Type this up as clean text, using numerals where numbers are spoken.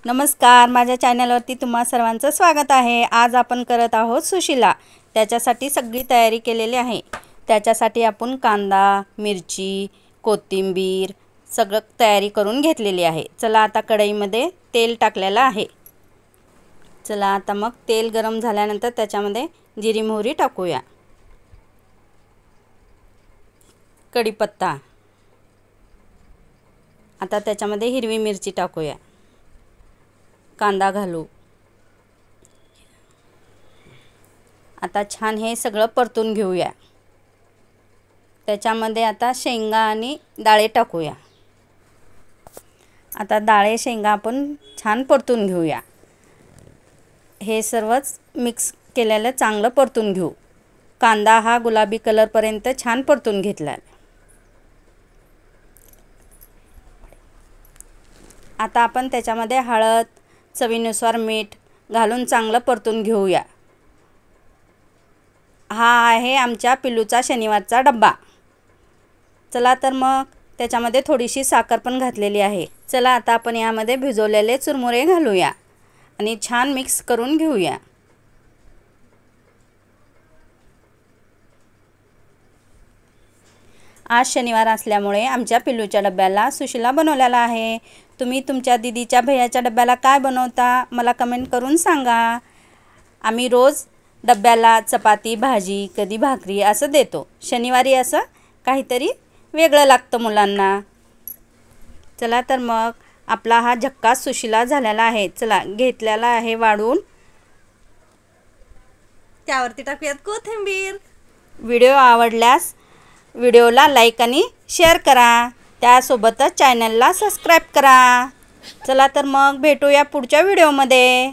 नमस्कार, माझ्या चॅनलवरती तुम्हा सर्वांचं स्वागत आहे। आज आपण करत आहोत सुशिला। त्याच्यासाठी सगळी तयारी केलेली आहे। त्याच्यासाठी आपण कांदा, मिरची, कोथिंबीर सगळं तयारी करून घेतलेली आहे। चला आता कढईमध्ये तेल टाकलेलं आहे। चला आता मग तेल गरम झाल्यानंतर त्याच्यामध्ये जिरी मोहरी टाकूया, कढीपत्ता, आता त्याच्यामध्ये हिरवी मिरची टाकूया, कांदा घालू। आता छान हे सगळं परतून घेऊया। त्याच्यामध्ये आता शेंगा आणि डाळे टाकूया। आता डाळे शेंगा आपण छान परतून घेऊया। हे सर्वच मिक्स केलेलं चांगलं परतून घेऊ। कांदा हा गुलाबी कलर पर्यंत छान परतून घेतला। आता आपण त्याच्यामध्ये हळद, चवीनुसार मीठ घालून चांगलं परतून घेऊया। हा आहे आमच्या पिल्लूचा शनिवारचा डब्बा। चला तर मग त्याच्यामध्ये थोडीशी साखर पण घातलेली आहे। चला आता आपण यामध्ये भिजवलेले चुरमुरे घालूया आणि छान मिक्स करून घेऊया। आज शनिवार असल्यामुळे आमच्या पिल्लूच्या डब्याला सुशिला बनवलेला आहे। तुम्ही तुमच्या दीदीच्या भैयाच्या डब्याला काय बनवता मला कमेंट करून सांगा। आम्ही रोज डब्याला चपाती, भाजी, कधी भाकरी असं देतो। शनिवारी असं काहीतरी वेगळं लागतं मुलांना। चला तर मग आपला हा झक्कास सुशिला झालेला आहे। चला घेतलेला आहे वाढून, त्यावरती टाकूयात कोथिंबीर। व्हिडिओ आवडल्यास व्हिडिओला लाईक आणि शेअर करा, त्यासोबतच चॅनलला सबस्क्राईब करा। चला तर मग भेटूया पुढच्या व्हिडिओमध्ये।